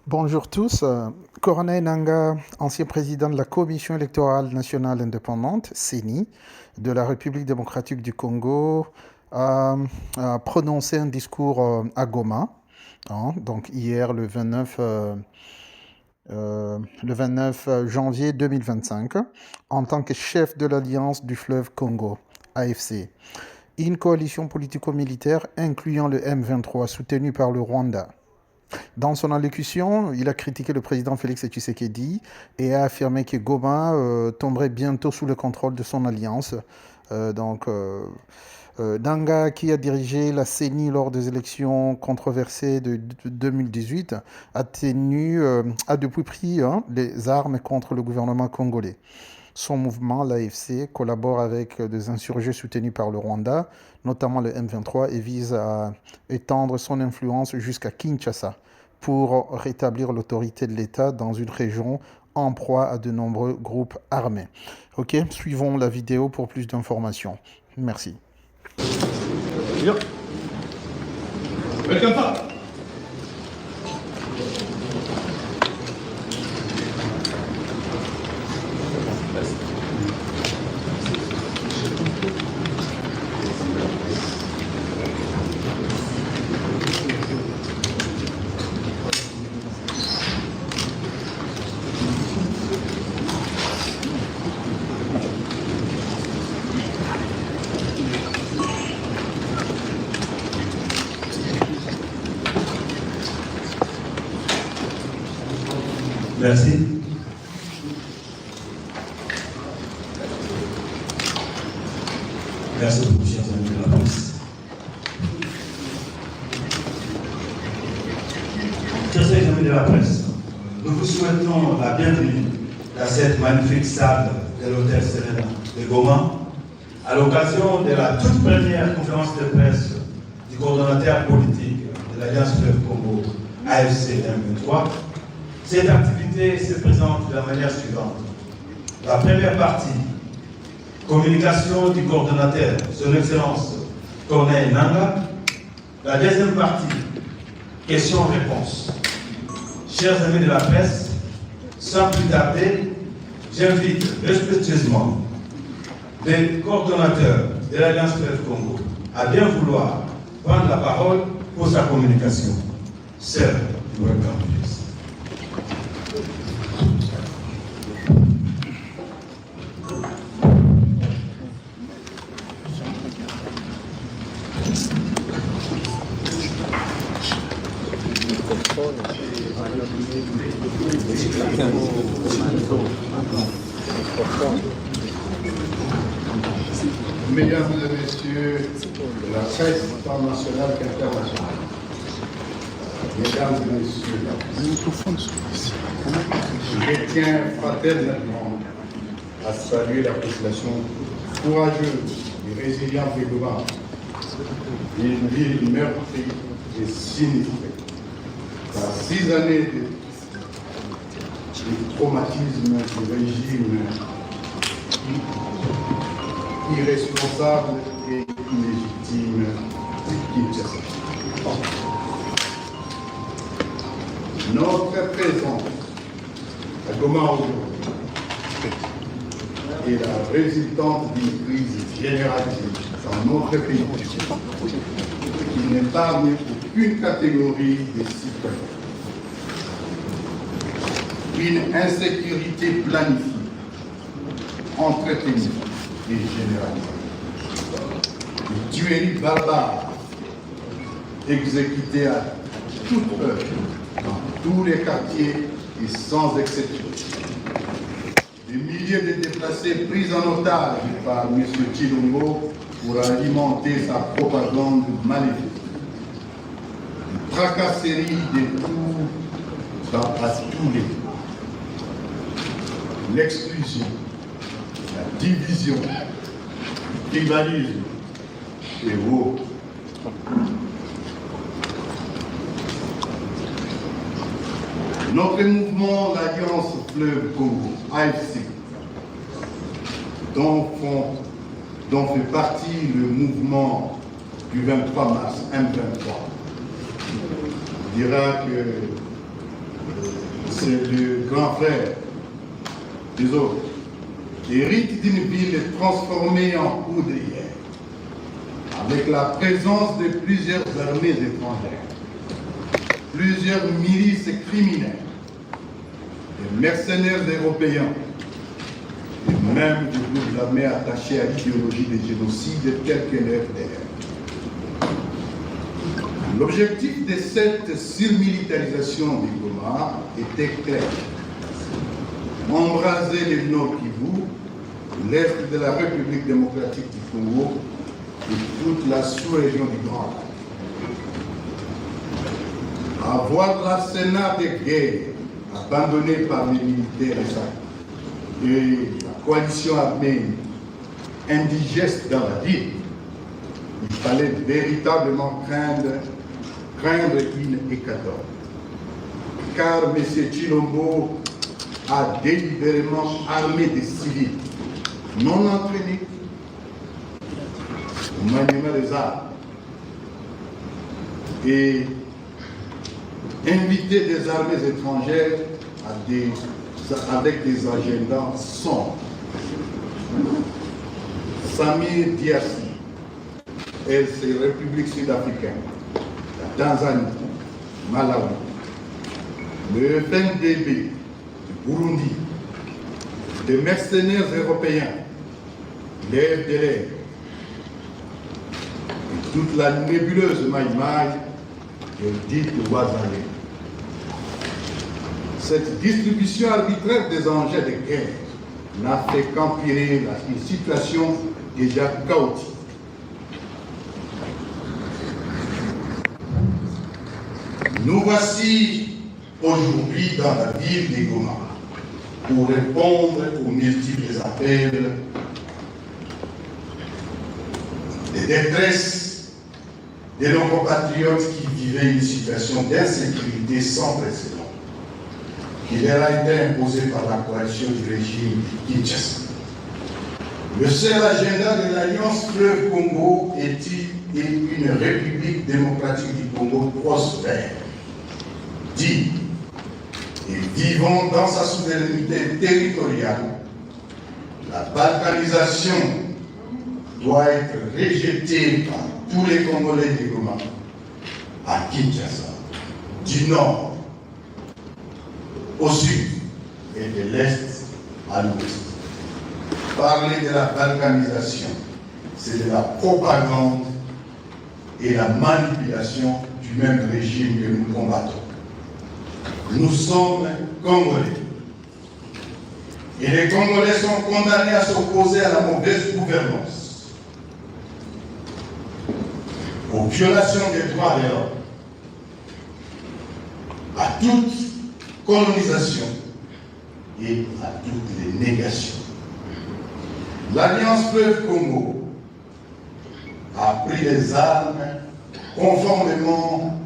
Bonjour tous. Corneille Nangaa, ancien président de la Commission électorale nationale indépendante, CENI, de la République démocratique du Congo, a prononcé un discours à Goma, donc hier le 29 janvier 2025, en tant que chef de l'Alliance du fleuve Congo, AFC, une coalition politico-militaire incluant le M23 soutenu par le Rwanda. Dans son allocution, il a critiqué le président Félix Tshisekedi et a affirmé que Goma tomberait bientôt sous le contrôle de son alliance. Nangaa, qui a dirigé la CENI lors des élections controversées de 2018, a depuis pris les armes contre le gouvernement congolais. Son mouvement, l'AFC, collabore avec des insurgés soutenus par le Rwanda, notamment le M23, et vise à étendre son influence jusqu'à Kinshasa pour rétablir l'autorité de l'État dans une région en proie à de nombreux groupes armés. Ok, suivons la vidéo pour plus d'informations. Merci. Bien. Welcome back. Merci. Merci beaucoup, chers amis de la presse. Chers amis de la presse, nous vous souhaitons la bienvenue dans cette magnifique salle de l'hôtel Serena de Goma, à l'occasion de la toute première conférence de presse du coordonnateur politique de l'Alliance Fleuve Congo, AFC M23. Cette activité se présente de la manière suivante. La première partie, communication du coordonnateur, son Excellence Corneille Nangaa. La deuxième partie, questions-réponses. Chers amis de la presse, sans plus tarder, j'invite respectueusement les coordonnateurs de l'Alliance Fleuve Congo à bien vouloir prendre la parole pour sa communication. Sir, welcome, please. Mesdames et messieurs de la presse, tant nationale qu'internationale, mesdames et messieurs, je tiens fraternellement à saluer la population courageuse et résiliente de Goma, une ville meurtrie et sinistrée par 6 années de traumatisme du régime irresponsable et illégitime de Kinshasa. Notre présence à Goma aujourd'hui est la résultante d'une crise générative dans notre pays qui n'épargne aucune catégorie des citoyens. Une insécurité planifiée, entretenue et généralisée. Une tuerie barbare exécutée à toute heure dans tous les quartiers et sans exception. Des milliers de déplacés pris en otage par M. Tshilombo pour alimenter sa propagande maléfique. Une tracasserie de tout à tous les niveaux. L'exclusion, la division, le tribalisme et autres. Notre mouvement, l'Alliance Fleuve Congo, AFC, dont fait partie le mouvement du 23 mars, M23, dira que c'est le grand frère des autres, hérite d'une ville transformée en poudrière, avec la présence de plusieurs armées étrangères, plusieurs milices criminelles, des mercenaires européens, et même des groupes armés attachés à l'idéologie des génocides tels que le FDR. L'objectif de cette surmilitarisation du Goma était clair: embraser le Nord Kivu, l'Est de la République démocratique du Congo et toute la sous-région du Grand Lac. Avoir l'arsenal de guerre abandonné par les militaires et la coalition armée indigeste dans la ville, il fallait véritablement craindre une hécatombe. Car M. Tshilombo a délibérément armé des civils non entraînés au maniement des armes et invité des armées étrangères avec des agendas sombres. Samir Diassi, elle c'est République sud-africaine, la Tanzanie, Malawi, le FNDB, le Burundi, des mercenaires européens, les FDLR, et toute la nébuleuse Maïmaï de dite Ouazalé. Cette distribution arbitraire des engins de guerre n'a fait qu'empirer une situation déjà chaotique. Nous voici aujourd'hui dans la ville de Goma pour répondre aux multiples appels de détresse de nos compatriotes qui vivaient une situation d'insécurité sans précédent, qui leur a été imposée par la coalition du régime Kinshasa. Le seul agenda de l'Alliance Fleuve Congo est une république démocratique du Congo prospère, digne et vivant dans sa souveraineté territoriale. La balkanisation doit être rejetée par tous les Congolais de Goma à Kinshasa, du nord au sud et de l'est à l'ouest. Parler de la balkanisation, c'est de la propagande et la manipulation du même régime que nous combattons. Nous sommes Congolais. Et les Congolais sont condamnés à s'opposer à la mauvaise gouvernance, aux violations des droits de l'homme, à toute colonisation et à toutes les négations. L'Alliance Fleuve Congo a pris les armes conformément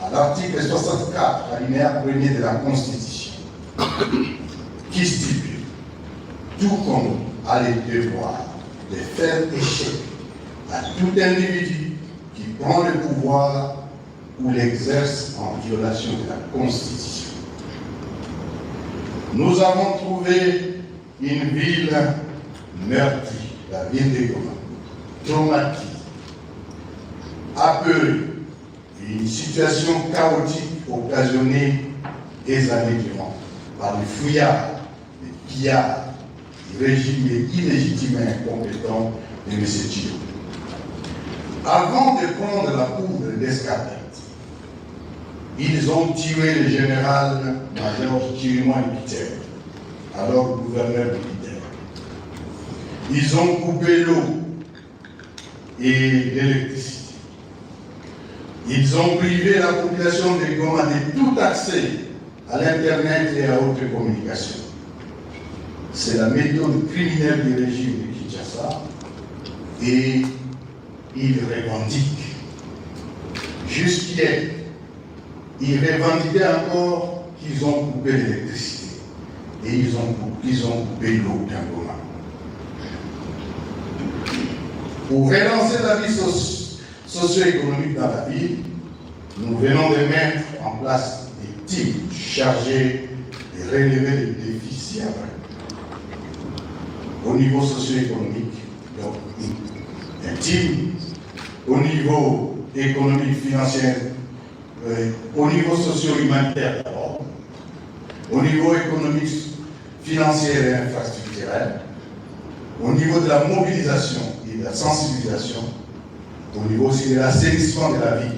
à l'article 64, alinéa 1er de la Constitution, qui stipule tout Congo a le devoir de faire échec à tout individu qui prend le pouvoir ou l'exerce en violation de la Constitution. Nous avons trouvé une ville meurtrie, la ville de Goma, traumatisée, apeurée, et une situation chaotique occasionnée des années durant par les fouillards, les pillards, les régimes illégitimes et incompétents de M. Tshilombo. Avant de prendre la poudre d'escarbette, ils ont tué le général-major Chirimwami Peter, alors gouverneur militaire. Ils ont coupé l'eau et l'électricité. Ils ont privé la population de Goma de tout accès à l'Internet et à haute communication. C'est la méthode criminelle du régime de Kinshasa et ils revendiquent. Jusqu'hier, ils revendiquaient encore qu'ils ont coupé l'électricité et ils ont coupé l'eau d'un Goma. Pour relancer la vie socio-économique dans la ville, nous venons de mettre en place des teams chargés relever les défis ci après. Au niveau socio-économique, donc intime, au niveau économique, financier, au niveau socio-humanitaire d'abord, au niveau économique, financier et infrastructurel, au niveau de la mobilisation et de la sensibilisation, au niveau aussi de l'assainissement de la vie,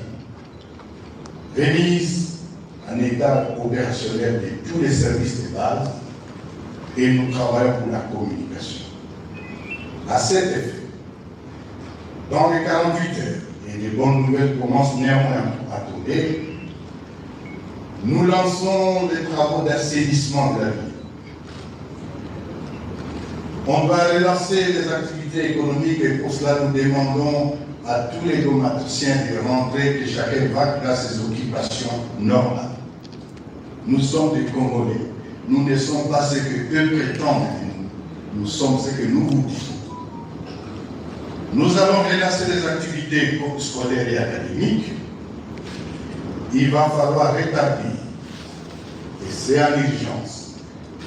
remise en état opérationnel de tous les services de base, et nous travaillons pour la communication. À cet effet, dans les 48 heures, et les bonnes nouvelles commencent néanmoins à tomber, nous lançons des travaux d'assainissement de la ville. On va relancer les activités économiques et pour cela nous demandons à tous les gomatriciens de rentrer, que chacun va dans ses occupations normales. Nous sommes des Congolais. Nous ne sommes pas ce que eux prétendent de nous. Nous sommes ce que nous vous disons. Nous allons relancer les activités scolaires et académiques. Il va falloir rétablir, et c'est en urgence,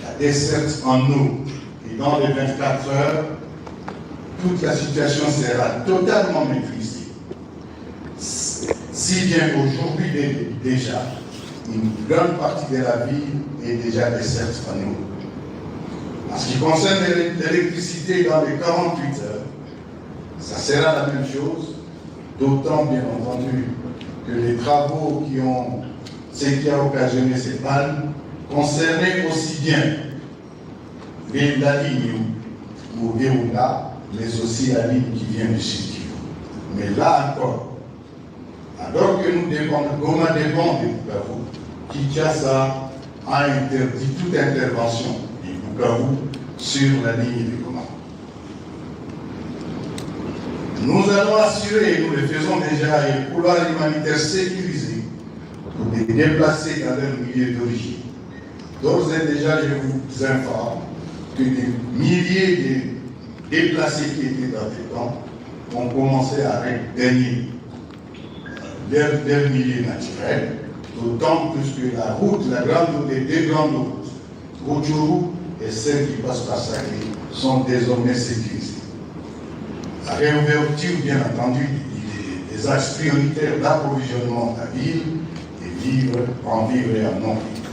la desserte en eau. Et dans les 24 heures, toute la situation sera totalement maîtrisée. Si bien qu'aujourd'hui déjà, une grande partie de la ville est déjà desserte en eau. En ce qui concerne l'électricité dans les 48 heures, ça sera la même chose, d'autant bien entendu que les travaux ce qui a occasionné ces pannes concernaient aussi bien la ligne au Vérouga, mais aussi la ligne qui vient du Sud Kivu. Mais là encore, alors que nous dépendons, Goma dépend de Bukavu, Kinshasa a interdit toute intervention de Bukavu sur la ligne de Goma. Nous allons assurer, et nous le faisons déjà, un couloir humanitaire sécurisé pour les déplacer dans leur milieu d'origine. D'ores et déjà, je vous informe que des milliers de déplacés qui étaient dans des camps ont commencé à regagner leur milieu naturel, d'autant plus que la route, les deux grandes routes, Rutshuru et celle qui passe par Sacré, sont désormais sécurisées. La réouverture, bien entendu, des axes prioritaires d'approvisionnement de la ville et en vivre et en non-vivre.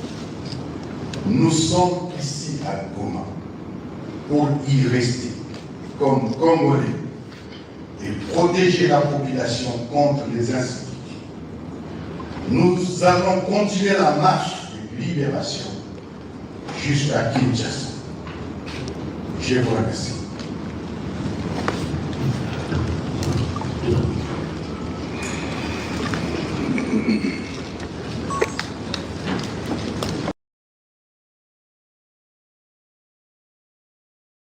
Nous sommes ici à Goma pour y rester comme Congolais et protéger la population contre les insécurités. Nous allons continuer la marche de libération jusqu'à Kinshasa. Je vous remercie.